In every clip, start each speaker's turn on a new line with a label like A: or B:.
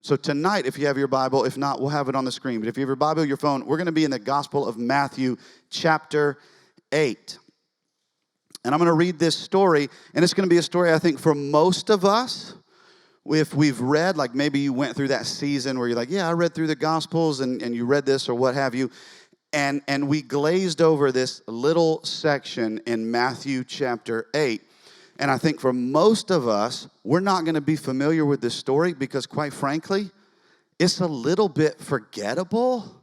A: So tonight, if you have your Bible, if not, we'll have it on the screen. But if you have your Bible, your phone, we're going to be in the Gospel of Matthew, chapter 8. And I'm going to read this story, and it's going to be a story, I think, for most of us. If we've read, like maybe you went through that season where you're like, yeah, I read through the Gospels, and you read this or what have you. And we glazed over this little section in Matthew chapter 8. And I think for most of us, we're not going to be familiar with this story because, quite frankly, it's a little bit forgettable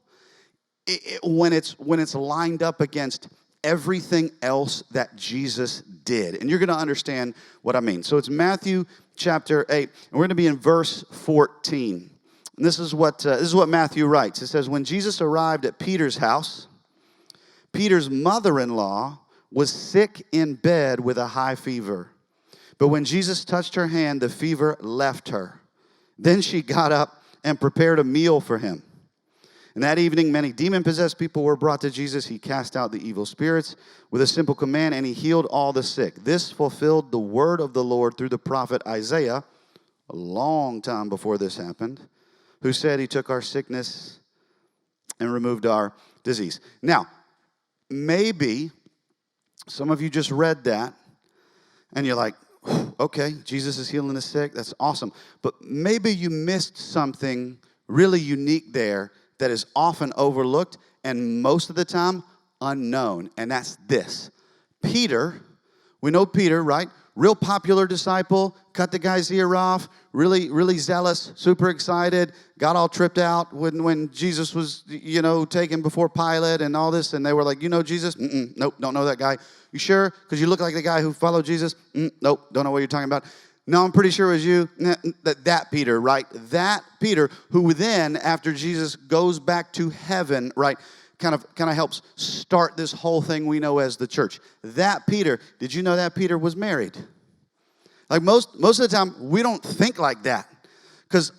A: when it's lined up against everything else that Jesus did. And you're going to understand what I mean. So it's Matthew chapter 8, and we're going to be in verse 14. And this is what Matthew writes. It says, when Jesus arrived at Peter's house, Peter's mother-in-law was sick in bed with a high fever. But when Jesus touched her hand, the fever left her. Then she got up and prepared a meal for him. And that evening, many demon-possessed people were brought to Jesus. He cast out the evil spirits with a simple command, and he healed all the sick. This fulfilled the word of the Lord through the prophet Isaiah, a long time before this happened, who said he took our sickness and removed our disease. Now, maybe some of you just read that, and you're like, okay, Jesus is healing the sick. That's awesome. But maybe you missed something really unique there that is often overlooked and most of the time unknown. And that's this. Peter, we know Peter, right? Real popular disciple, cut the guy's ear off, really zealous, super excited, got all tripped out when Jesus was, taken before Pilate and all this, and they were like, Jesus? Nope, don't know that guy. You sure? Because you look like the guy who followed Jesus? Nope, don't know what you're talking about. No, I'm pretty sure it was you. That Peter, right? That Peter, who then, after Jesus goes back to heaven, right, kind of helps start this whole thing we know as the church. That Peter, did you know that Peter was married? Like most of the time, we don't think like that. Because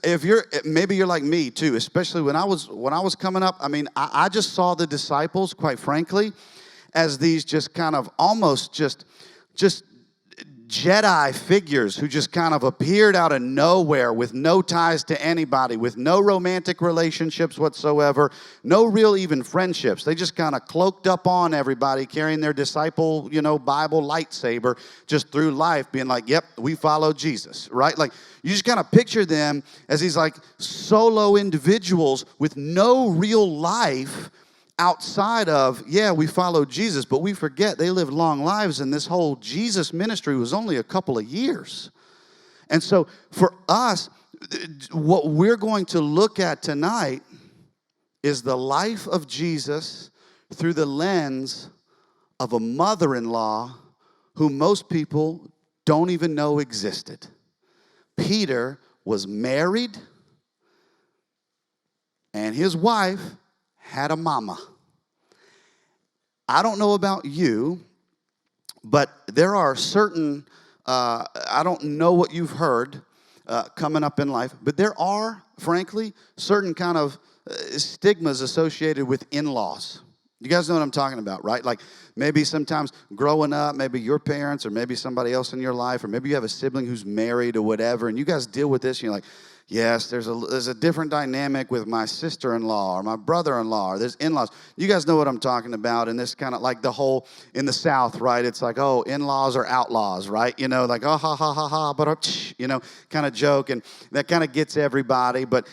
A: maybe you're like me too, especially when I was coming up. I mean, I just saw the disciples, quite frankly, as these just kind of almost just Jedi figures who just kind of appeared out of nowhere with no ties to anybody, with no romantic relationships whatsoever, no real even friendships. They just kind of cloaked up on everybody, carrying their disciple, Bible lightsaber just through life, being like, yep, we follow Jesus, right? Like, you just kind of picture them as these like solo individuals with no real life outside of, we follow Jesus, but we forget they lived long lives, and this whole Jesus ministry was only a couple of years. And so for us, what we're going to look at tonight is the life of Jesus through the lens of a mother-in-law who most people don't even know existed. Peter was married, and his wife had a mama. I don't know about you, but there are certain, I don't know what you've heard coming up in life, but there are, frankly, certain kind of stigmas associated with in-laws. You guys know what I'm talking about, right? Like maybe sometimes growing up, maybe your parents or maybe somebody else in your life, or maybe you have a sibling who's married or whatever, and you guys deal with this, and you're like, yes, there's a different dynamic with my sister-in-law or my brother-in-law, or there's in-laws. You guys know what I'm talking about, and this kind of like the whole, in the South, right? It's like, oh, in-laws are outlaws, right? Like, oh, ha, ha, ha, ha, but, kind of joke, and that kind of gets everybody. But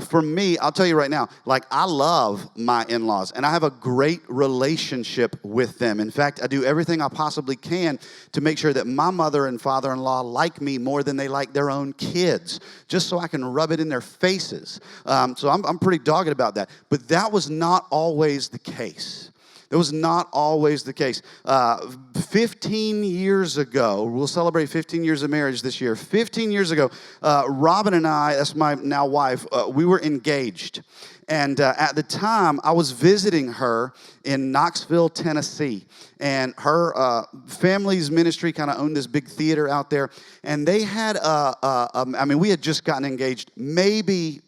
A: for me, I'll tell you right now, like, I love my in-laws, and I have a great relationship with them. In fact, I do everything I possibly can to make sure that my mother and father-in-law like me more than they like their own kids, just so I can rub it in their faces. So I'm pretty dogged about that. But that was not always the case. That was not always the case. 15 years ago, we'll celebrate 15 years of marriage this year. 15 years ago, Robin and I, that's my now wife, we were engaged. And at the time, I was visiting her in Knoxville, Tennessee. And her family's ministry kind of owned this big theater out there. And they had, we had just gotten engaged maybe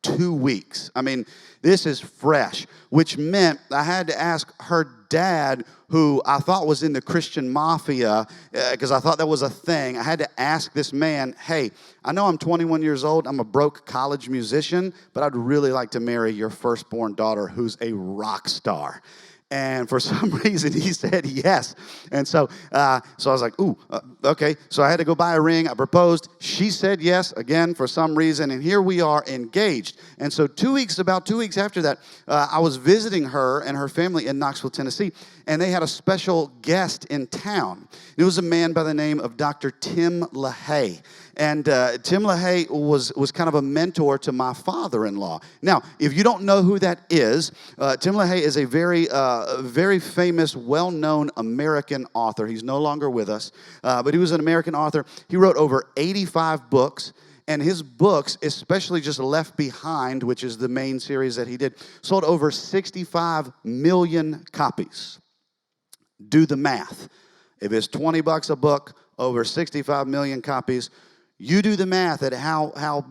A: 2 weeks. I mean, this is fresh, which meant I had to ask her dad, who I thought was in the Christian mafia, because I thought that was a thing. I had to ask this man, hey, I know I'm 21 years old. I'm a broke college musician, but I'd really like to marry your firstborn daughter who's a rock star. And for some reason, he said yes. And so I was like, ooh, okay. So I had to go buy a ring. I proposed. She said yes, again, for some reason. And here we are engaged. And so about 2 weeks after that, I was visiting her and her family in Knoxville, Tennessee. And they had a special guest in town. It was a man by the name of Dr. Tim LaHaye. And Tim LaHaye was kind of a mentor to my father-in-law. Now, if you don't know who that is, Tim LaHaye is a very famous, well-known American author. He's no longer with us, but he was an American author. He wrote over 85 books. And his books, especially just Left Behind, which is the main series that he did, sold over 65 million copies. Do the math. If it's $20 a book, over 65 million copies, you do the math at how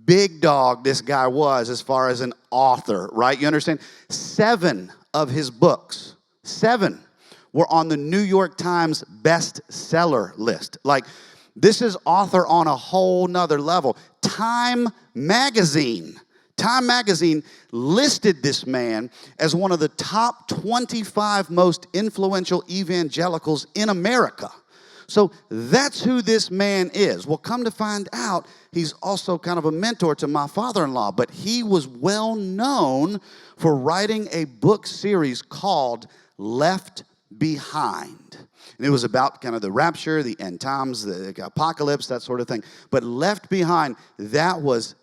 A: big dog this guy was as far as an author, right? You understand? 7 of his books, 7, were on the New York Times bestseller list. Like, this is author on a whole nother level. Time Magazine listed this man as one of the top 25 most influential evangelicals in America. So that's who this man is. Well, come to find out, he's also kind of a mentor to my father-in-law, but he was well known for writing a book series called Left Behind. And it was about kind of the rapture, the end times, the apocalypse, that sort of thing. But Left Behind, that was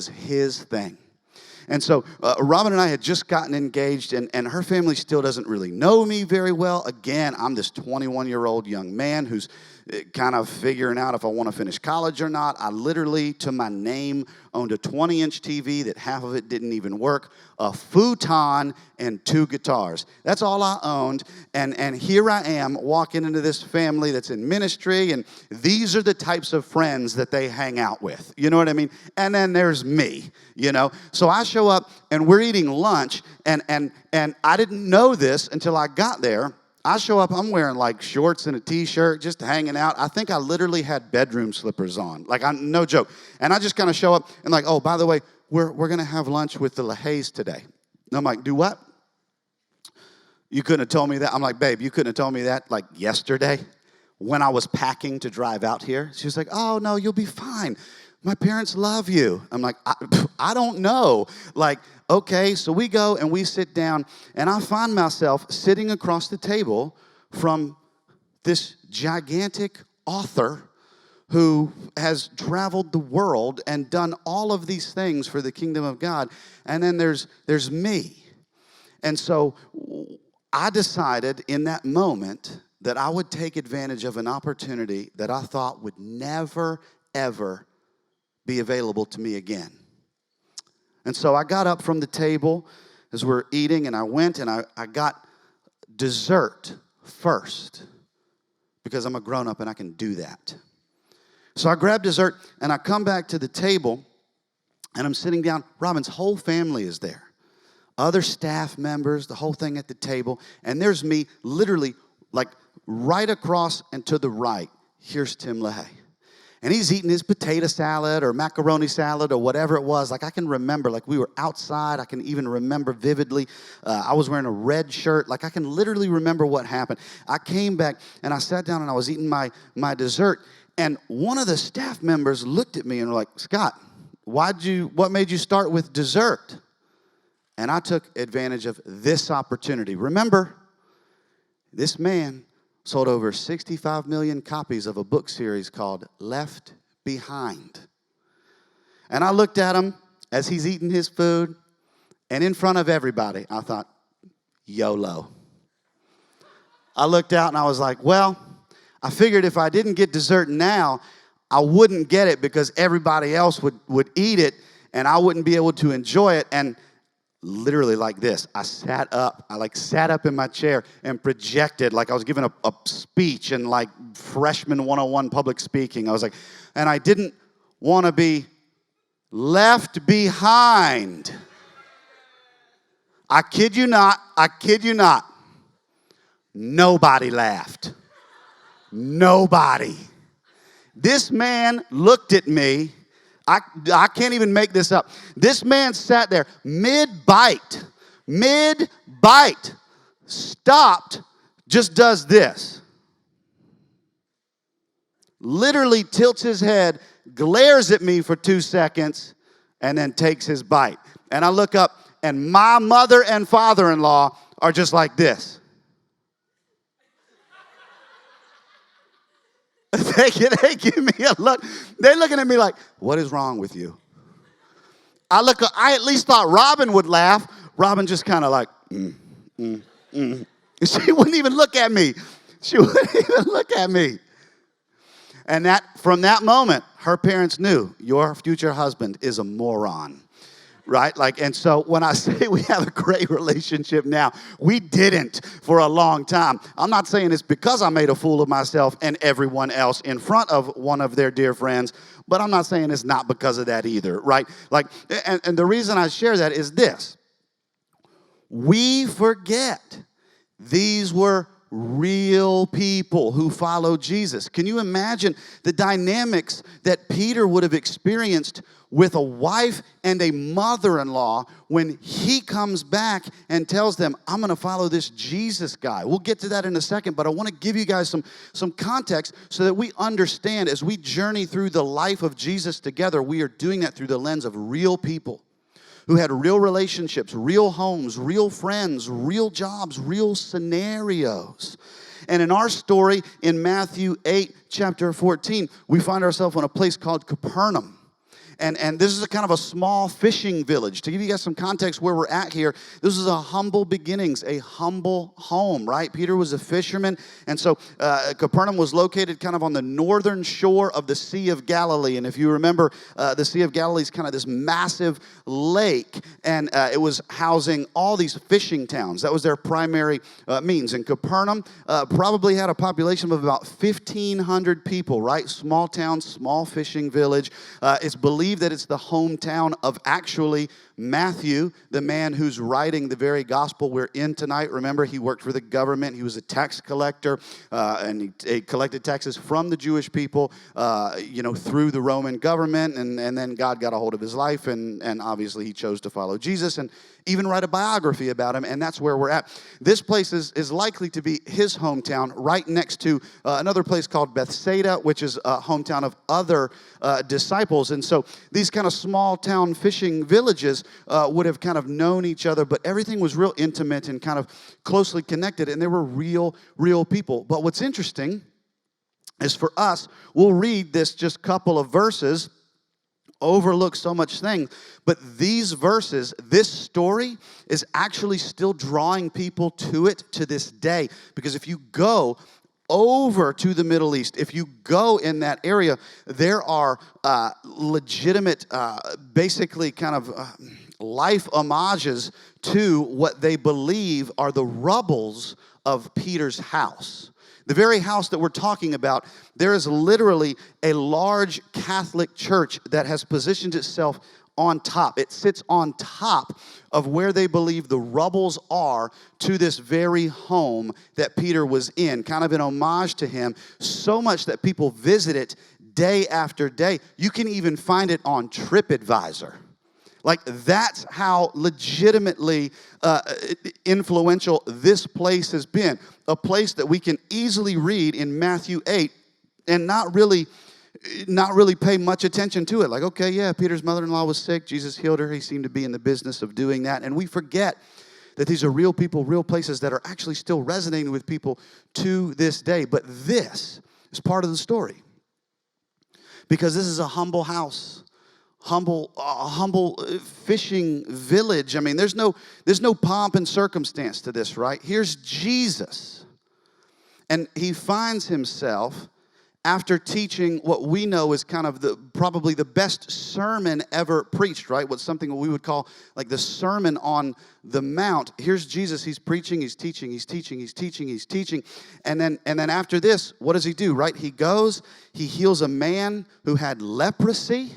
A: his thing. And so Robin and I had just gotten engaged, and her family still doesn't really know me very well. Again, I'm this 21-year-old young man who's kind of figuring out if I want to finish college or not. I literally, to my name, owned a 20-inch TV that half of it didn't even work, a futon, and 2 guitars. That's all I owned. And here I am walking into this family that's in ministry, and these are the types of friends that they hang out with. You know what I mean? And then there's me, you know. So I show up, and we're eating lunch, and I didn't know this until I got there. I show up, I'm wearing like shorts and a t-shirt, just hanging out. I think I literally had bedroom slippers on. Like, no joke. And I just kind of show up and like, oh, by the way, we're going to have lunch with the LaHayes today. And I'm like, do what? You couldn't have told me that? I'm like, babe, you couldn't have told me that like yesterday when I was packing to drive out here? She was like, oh, no, you'll be fine. My parents love you. I'm like, I don't know. Like, okay, so we go and we sit down, and I find myself sitting across the table from this gigantic author who has traveled the world and done all of these things for the kingdom of God. And then there's me. And so I decided in that moment that I would take advantage of an opportunity that I thought would never, ever be available to me again. And so I got up from the table as we're eating, and I went and I got dessert first because I'm a grown-up and I can do that. So I grabbed dessert, and I come back to the table, and I'm sitting down. Robin's whole family is there. Other staff members, the whole thing at the table, and there's me literally like right across and to the right. Here's Tim LaHaye. And he's eating his potato salad or macaroni salad or whatever it was. Like, I can remember, like, we were outside. I can even remember vividly. I was wearing a red shirt. Like, I can literally remember what happened. I came back, and I sat down, and I was eating my dessert. And one of the staff members looked at me and were like, Scott, what made you start with dessert? And I took advantage of this opportunity. Remember, this man sold over 65 million copies of a book series called Left Behind. And I looked at him as he's eating his food, and in front of everybody, I thought, YOLO. I looked out and I was like, well, I figured if I didn't get dessert now, I wouldn't get it because everybody else would eat it, and I wouldn't be able to enjoy it. And literally like this, I sat up in my chair and projected like I was giving a speech in like freshman 101 public speaking. I was like, and I didn't want to be left behind. I kid you not. Nobody laughed. Nobody. This man looked at me. I can't even make this up. This man sat there mid-bite, stopped, just does this. Literally tilts his head, glares at me for 2 seconds, and then takes his bite. And I look up, and my mother and father-in-law are just like this. They give me a look. They're looking at me like, what is wrong with you? I at least thought Robin would laugh. Robin just kind of like, She wouldn't even look at me. And from that moment, her parents knew your future husband is a moron. Right? And so when I say we have a great relationship now, we didn't for a long time. I'm not saying it's because I made a fool of myself and everyone else in front of one of their dear friends, but I'm not saying it's not because of that either, right? And the reason I share that is this. We forget these were real people who followed Jesus. Can you imagine the dynamics that Peter would have experienced with a wife and a mother-in-law when he comes back and tells them, I'm going to follow this Jesus guy? We'll get to that in a second, but I want to give you guys some context so that we understand as we journey through the life of Jesus together, we are doing that through the lens of real people who had real relationships, real homes, real friends, real jobs, real scenarios. And in our story in Matthew 8, chapter 14, we find ourselves in a place called Capernaum. And this is a kind of a small fishing village. To give you guys some context where we're at here, this is a humble beginnings, a humble home, right? Peter was a fisherman, and so Capernaum was located kind of on the northern shore of the Sea of Galilee. And if you remember, the Sea of Galilee is kind of this massive lake, and it was housing all these fishing towns. That was their primary means. And Capernaum probably had a population of about 1,500 people, right? Small town, small fishing village. It's believed that it's the hometown of actually Matthew, the man who's writing the very gospel we're in tonight. Remember, he worked for the government. He was a tax collector, and he collected taxes from the Jewish people, through the Roman government. And then God got a hold of his life, and obviously he chose to follow Jesus and even write a biography about him, and that's where we're at. This place is likely to be his hometown, right next to another place called Bethsaida, which is a hometown of other disciples. And so these kind of small town fishing villages would have kind of known each other, but everything was real intimate and kind of closely connected, and they were real people. But what's interesting is for us, we'll read this just couple of verses, overlook so much thing, but these verses, this story is actually still drawing people to it to this day. Because if you go over to the Middle East, if you go in that area, there are legitimate, basically kind of life homages to what they believe are the rubbles of Peter's house. The very house that we're talking about, there is literally a large Catholic church that has positioned itself on top. It sits on top of where they believe the rubbles are to this very home that Peter was in, kind of an homage to him, so much that people visit it day after day. You can even find it on TripAdvisor. That's how legitimately influential this place has been. A place that we can easily read in Matthew 8 and not really pay much attention to it. Okay, yeah, Peter's mother-in-law was sick. Jesus healed her. He seemed to be in the business of doing that. And we forget that these are real people, real places that are actually still resonating with people to this day. But this is part of the story. Because this is a humble house. Humble fishing village. I mean, there's no pomp and circumstance to this, right? Here's Jesus. And he finds himself, after teaching what we know is kind of probably the best sermon ever preached, right? What's something we would call like the Sermon on the Mount. Here's Jesus. He's preaching, he's teaching. And then after this, what does he do, right? He goes, he heals a man who had leprosy.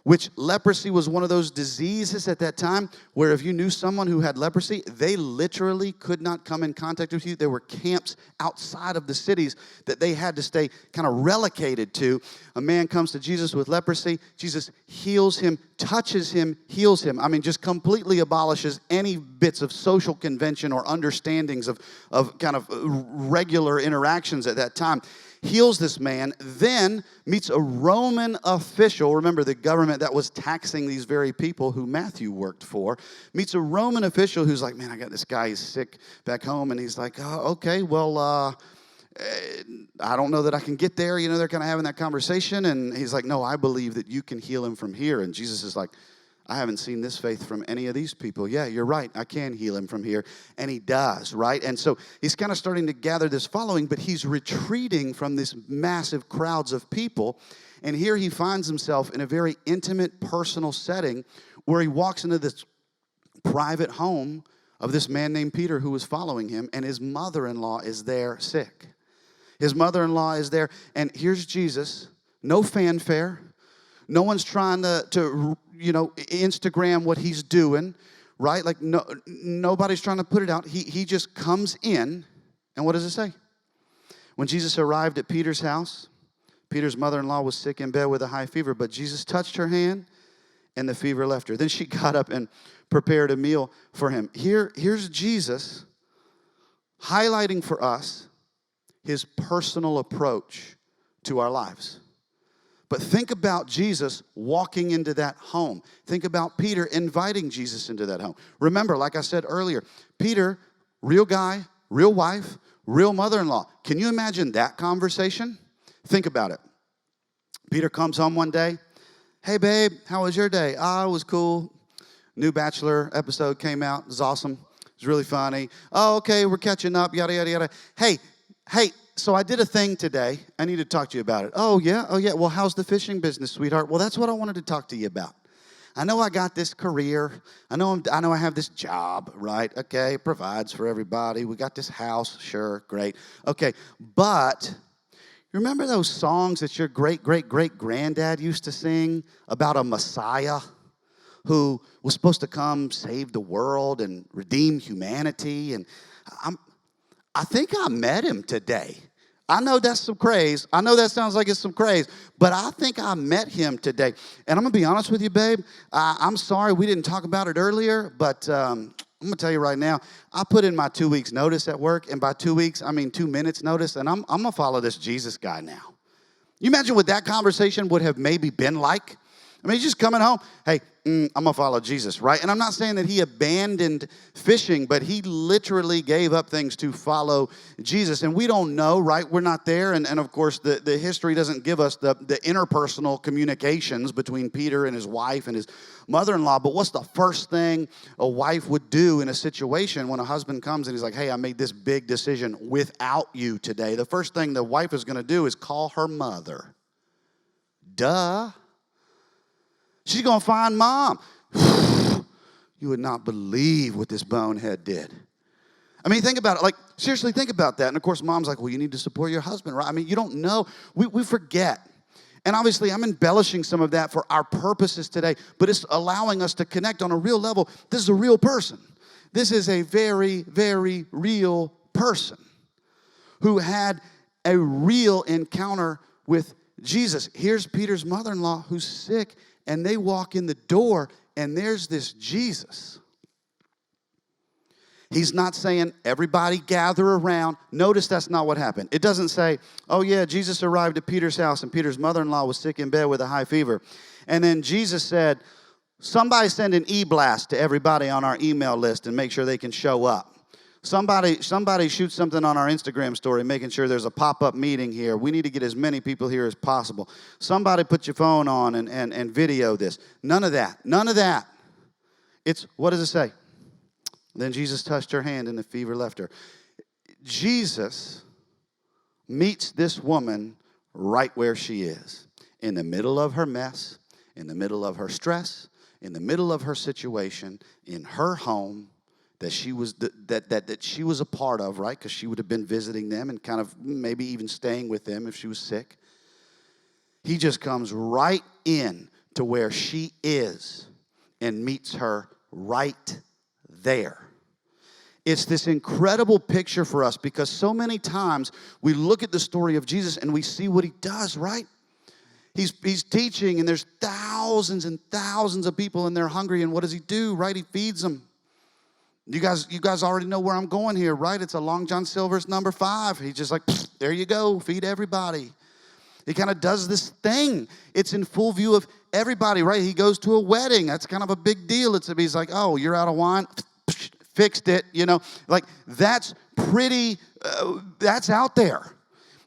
A: which leprosy was one of those diseases at that time where if you knew someone who had leprosy, they literally could not come in contact with you. There were camps outside of the cities that they had to stay kind of relocated to. A man comes to Jesus with leprosy. Jesus heals him, touches him, heals him. I mean, just completely abolishes any bits of social convention or understandings of kind of regular interactions at that time. Heals this man, then meets a Roman official. Remember, the government that was taxing these very people who Matthew worked for. Meets a Roman official who's like, man, I got this guy, he's sick back home. And he's like, oh, okay, well, I don't know that I can get there. You know, they're kind of having that conversation. And he's like, no, I believe that you can heal him from here. And Jesus is like, I haven't seen this faith from any of these people. Yeah, you're right. I can heal him from here. And he does, right? And so he's kind of starting to gather this following, but he's retreating from this massive crowds of people. And here he finds himself in a very intimate, personal setting where he walks into this private home of this man named Peter who was following him, and his mother-in-law is there sick. His mother-in-law is there, and here's Jesus, no fanfare. No one's trying to Instagram what he's doing, right? Like nobody's trying to put it out. He just comes in, and what does it say? When Jesus arrived at Peter's house, Peter's mother-in-law was sick in bed with a high fever, but Jesus touched her hand, and the fever left her. Then she got up and prepared a meal for him. Here's Jesus highlighting for us his personal approach to our lives. But think about Jesus walking into that home. Think about Peter inviting Jesus into that home. Remember, like I said earlier, Peter, real guy, real wife, real mother-in-law. Can you imagine that conversation? Think about it. Peter comes home one day. Hey, babe, how was your day? It was cool. New Bachelor episode came out. It was awesome. It was really funny. Oh, okay, we're catching up, yada, yada, yada. Hey, so I did a thing today. I need to talk to you about it. Oh, yeah? Well, how's the fishing business, sweetheart? Well, that's what I wanted to talk to you about. I know I got this career. I know I have this job, right? Okay, it provides for everybody. We got this house. Sure, great. Okay, but you remember those songs that your great-great-great-granddad used to sing about a Messiah who was supposed to come save the world and redeem humanity? And I think I met him today. I know that's some craze. I know that sounds like it's some craze, but I think I met him today. And I'm going to be honest with you, babe. I'm sorry we didn't talk about it earlier, but I'm going to tell you right now, I put in my 2 weeks notice at work, and by 2 weeks, I mean 2 minutes notice, and I'm going to follow this Jesus guy now. You imagine what that conversation would have maybe been like? I mean, he's just coming home. Hey, I'm going to follow Jesus, right? And I'm not saying that he abandoned fishing, but he literally gave up things to follow Jesus. And we don't know, right? We're not there. And of course, the history doesn't give us the interpersonal communications between Peter and his wife and his mother-in-law. But what's the first thing a wife would do in a situation when a husband comes and he's like, hey, I made this big decision without you today? The first thing the wife is going to do is call her mother. Duh. She's going to find mom. You would not believe what this bonehead did. I mean, think about it. Like, seriously, think about that. And, of course, mom's like, well, you need to support your husband, right? I mean, you don't know. We forget. And, obviously, I'm embellishing some of that for our purposes today, but it's allowing us to connect on a real level. This is a real person. This is a very, very real person who had a real encounter with Jesus. Here's Peter's mother-in-law who's sick, and they walk in the door, and there's this Jesus. He's not saying, everybody gather around. Notice that's not what happened. It doesn't say, oh, yeah, Jesus arrived at Peter's house, and Peter's mother-in-law was sick in bed with a high fever. And then Jesus said, somebody send an e-blast to everybody on our email list and make sure they can show up. Somebody shoot something on our Instagram story, making sure there's a pop-up meeting here. We need to get as many people here as possible. Somebody put your phone on and video this. None of that. None of that. It's, what does it say? Then Jesus touched her hand and the fever left her. Jesus meets this woman right where she is, in the middle of her mess, in the middle of her stress, in the middle of her situation, in her home, that she was that she was a part of, right? Because she would have been visiting them and kind of maybe even staying with them if she was sick. He just comes right in to where she is and meets her right there. It's this incredible picture for us because so many times we look at the story of Jesus and we see what he does, right? He's teaching and there's thousands and thousands of people and they're hungry, and what does he do, right? He feeds them. You guys already know where I'm going here, right? It's a Long John Silver's number 5. He's just like, there you go, feed everybody. He kind of does this thing. It's in full view of everybody, right? He goes to a wedding. That's kind of a big deal. He's like, oh, you're out of wine? Fixed it, Like, that's pretty, that's out there.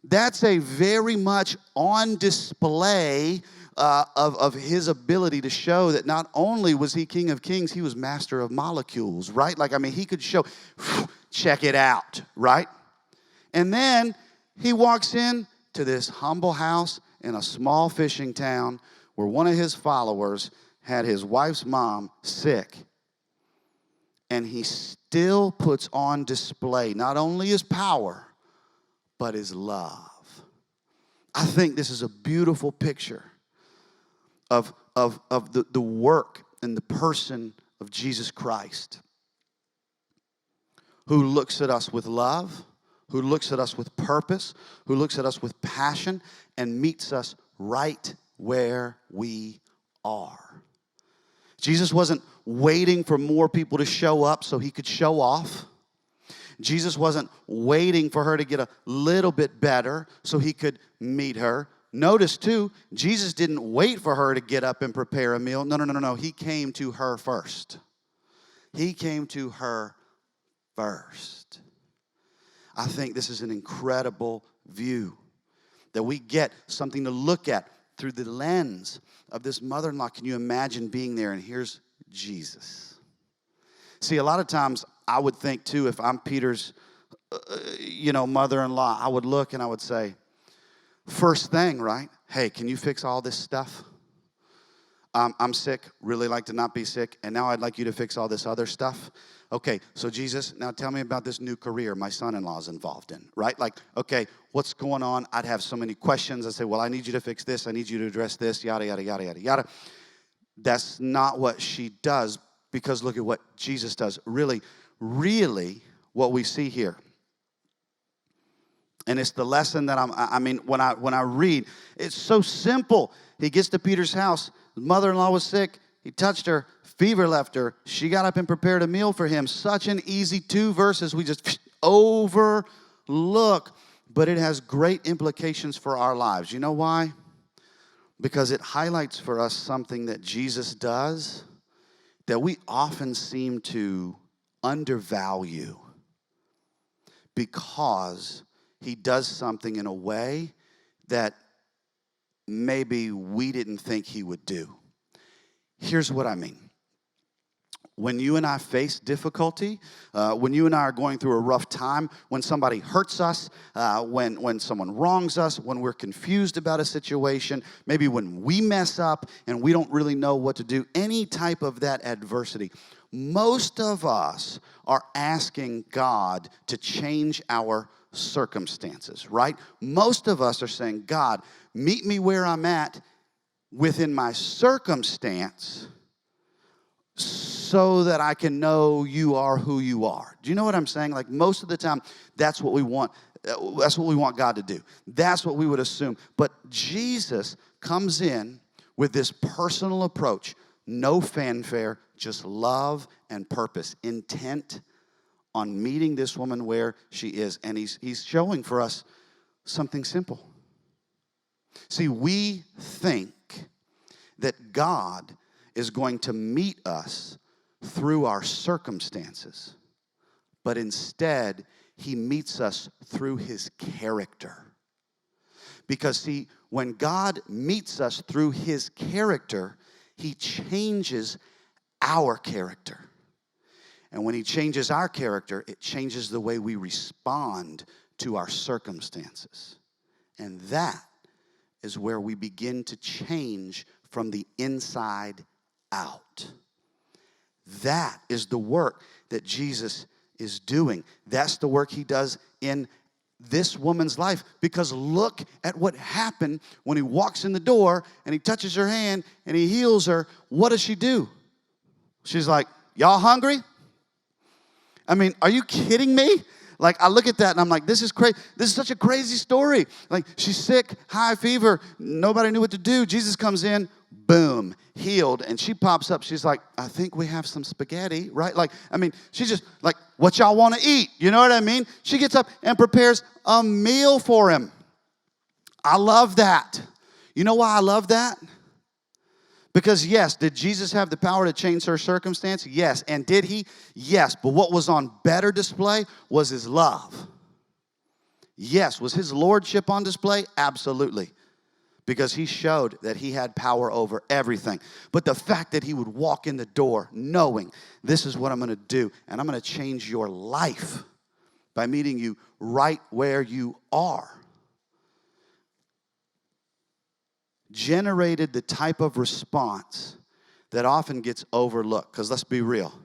A: That's a very much on display of his ability to show that not only was he King of Kings, he was master of molecules, right? Like, he could show, check it out, right? And then he walks in to this humble house in a small fishing town where one of his followers had his wife's mom sick. And he still puts on display not only his power, but his love. I think this is a beautiful picture of the work and the person of Jesus Christ, who looks at us with love, who looks at us with purpose, who looks at us with passion, and meets us right where we are. Jesus wasn't waiting for more people to show up so he could show off. Jesus wasn't waiting for her to get a little bit better so he could meet her. Notice, too, Jesus didn't wait for her to get up and prepare a meal. No. He came to her first. He came to her first. I think this is an incredible view that we get something to look at through the lens of this mother-in-law. Can you imagine being there? And here's Jesus. See, a lot of times I would think, too, if I'm Peter's, mother-in-law, I would look and I would say, first thing, right? Hey, can you fix all this stuff? I'm sick, really like to not be sick, and now I'd like you to fix all this other stuff. Okay, so Jesus, now tell me about this new career my son-in-law's involved in, right? Like, okay, what's going on? I'd have so many questions. I'd say, well, I need you to fix this. I need you to address this, yada, yada, yada, yada, yada. That's not what she does, because look at what Jesus does. Really what we see here. And it's the lesson that when I read, it's so simple. He gets to Peter's house. His mother-in-law was sick. He touched her. Fever left her. She got up and prepared a meal for him. Such an easy 2 verses we just overlook. But it has great implications for our lives. You know why? Because it highlights for us something that Jesus does that we often seem to undervalue, because he does something in a way that maybe we didn't think he would do. Here's what I mean. When you and I face difficulty, when you and I are going through a rough time, when somebody hurts us, when someone wrongs us, when we're confused about a situation, maybe when we mess up and we don't really know what to do, any type of that adversity, most of us are asking God to change our circumstances, right? Most of us are saying, God, meet me where I'm at within my circumstance so that I can know you are who you are. Do you know what I'm saying? Like, most of the time, that's what we want. That's what we want God to do. That's what we would assume. But Jesus comes in with this personal approach. No fanfare, just love and purpose. Intent on meeting this woman where she is. And he's showing for us something simple. See, we think that God is going to meet us through our circumstances, but instead, he meets us through his character. Because, see, when God meets us through his character, he changes our character. And when he changes our character, it changes the way we respond to our circumstances. And that is where we begin to change from the inside out. That is the work that Jesus is doing. That's the work he does in this woman's life, because look at what happened when he walks in the door and he touches her hand and he heals her. What does she do? She's like, y'all hungry? I mean, are you kidding me? Like, I look at that and I'm like, this is crazy. This is such a crazy story. Like, she's sick, high fever. Nobody knew what to do. Jesus comes in, boom, healed. And she pops up. She's like, I think we have some spaghetti, right? Like, I mean, she's just like, what y'all want to eat? You know what I mean? She gets up and prepares a meal for him. I love that. You know why I love that? Because yes, did Jesus have the power to change her circumstance? Yes. And did he? Yes. But what was on better display was his love. Yes. Was his lordship on display? Absolutely. Because he showed that he had power over everything. But the fact that he would walk in the door knowing this is what I'm going to do, and I'm going to change your life by meeting you right where you are, generated the type of response that often gets overlooked. Because let's be real.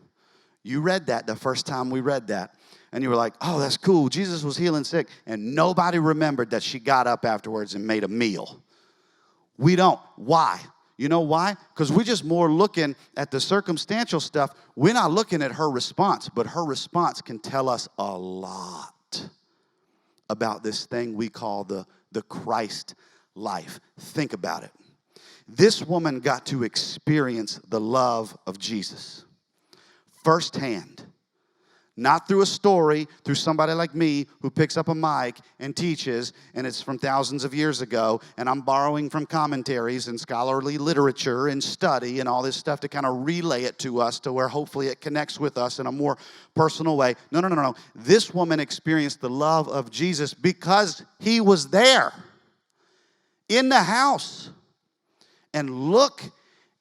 A: You read that the first time we read that, and you were like, oh, that's cool. Jesus was healing sick. And nobody remembered that she got up afterwards and made a meal. We don't. Why? You know why? Because we're just more looking at the circumstantial stuff. We're not looking at her response, but her response can tell us a lot about this thing we call the Christ life. Think about it. This woman got to experience the love of Jesus firsthand. Not through a story, through somebody like me who picks up a mic and teaches, and it's from thousands of years ago, and I'm borrowing from commentaries and scholarly literature and study and all this stuff to kind of relay it to us to where hopefully it connects with us in a more personal way. No. This woman experienced the love of Jesus because he was there in the house. And look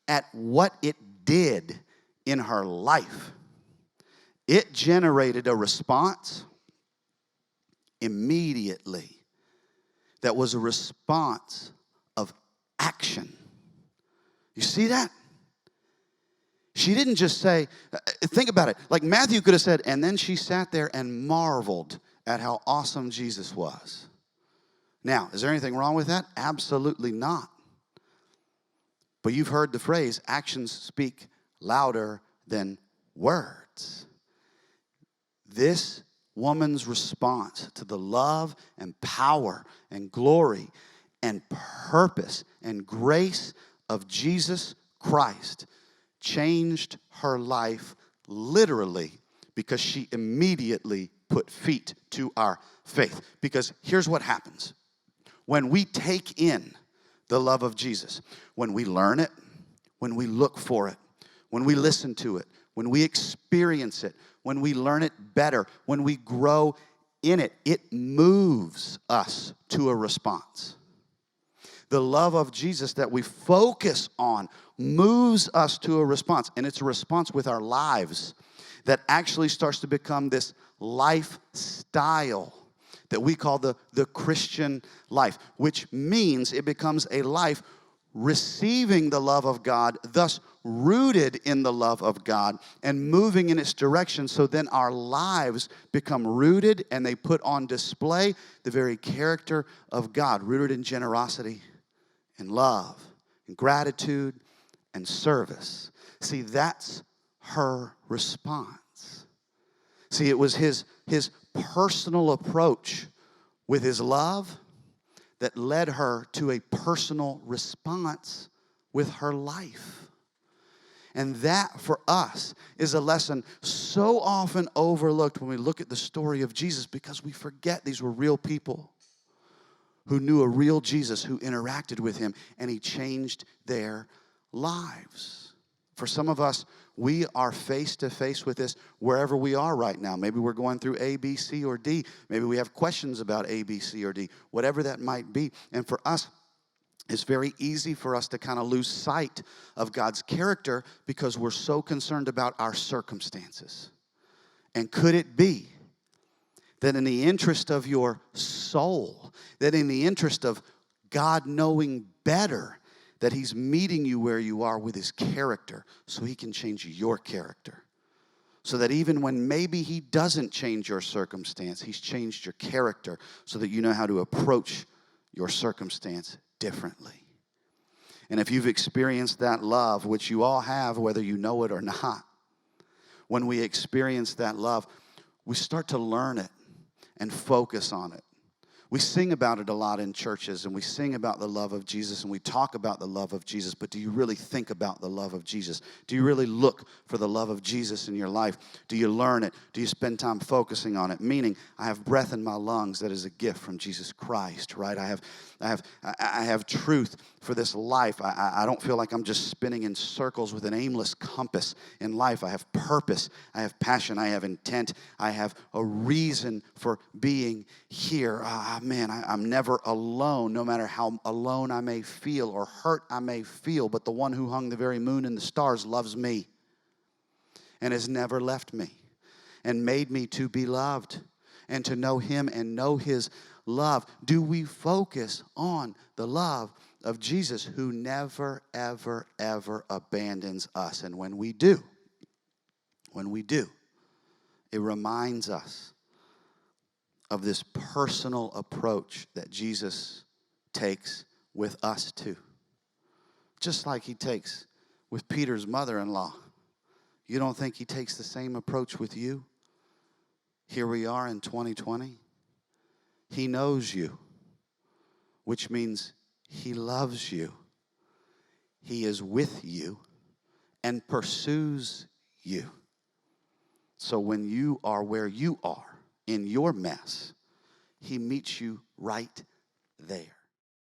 A: at what it did in her life. It generated a response immediately that was a response of action. You see that? She didn't just say, think about it. Like Matthew could have said, and then she sat there and marveled at how awesome Jesus was. Now, is there anything wrong with that? Absolutely not. But you've heard the phrase, actions speak louder than words. This woman's response to the love and power and glory and purpose and grace of Jesus Christ changed her life literally because she immediately put feet to our faith. Because here's what happens. When we take in the love of Jesus, when we learn it, when we look for it, when we listen to it, when we experience it, when we learn it better, when we grow in it, it moves us to a response. The love of Jesus that we focus on moves us to a response. And it's a response with our lives that actually starts to become this lifestyle that we call the Christian life, which means it becomes a life receiving the love of God, thus rooted in the love of God and moving in its direction. So then our lives become rooted and they put on display the very character of God, rooted in generosity and love and gratitude and service. See, that's her response. See, it was his personal approach with his love that led her to a personal response with her life. And that, for us, is a lesson so often overlooked when we look at the story of Jesus because we forget these were real people who knew a real Jesus who interacted with him and he changed their lives. For some of us, we are face to face with this wherever we are right now. Maybe we're going through A, B, C, or D. Maybe we have questions about A, B, C, or D, whatever that might be. And for us, it's very easy for us to kind of lose sight of God's character because we're so concerned about our circumstances. And could it be that in the interest of your soul, that in the interest of God knowing better, that he's meeting you where you are with his character so he can change your character, So that even when maybe he doesn't change your circumstance, he's changed your character so that you know how to approach your circumstance differently. And if you've experienced that love, which you all have, whether you know it or not, when we experience that love, we start to learn it and focus on it. We sing about it a lot in churches, and we sing about the love of Jesus, and we talk about the love of Jesus, but do you really think about the love of Jesus? Do you really look for the love of Jesus in your life? Do you learn it? Do you spend time focusing on it? Meaning, I have breath in my lungs that is a gift from Jesus Christ, right? I have truth for this life. I don't feel like I'm just spinning in circles with an aimless compass in life. I have purpose. I have passion. I have intent. I have a reason for being here. Man, I'm never alone, no matter how alone I may feel or hurt I may feel. But the one who hung the very moon and the stars loves me and has never left me and made me to be loved and to know him and know his love. Do we focus on the love of Jesus, who never, ever, ever abandons us? And when we do, it reminds us of this personal approach that Jesus takes with us too. Just like he takes with Peter's mother-in-law. You don't think he takes the same approach with you? Here we are in 2020. He knows you, which means he loves you. He is with you and pursues you. So when you are where you are in your mess, he meets you right there.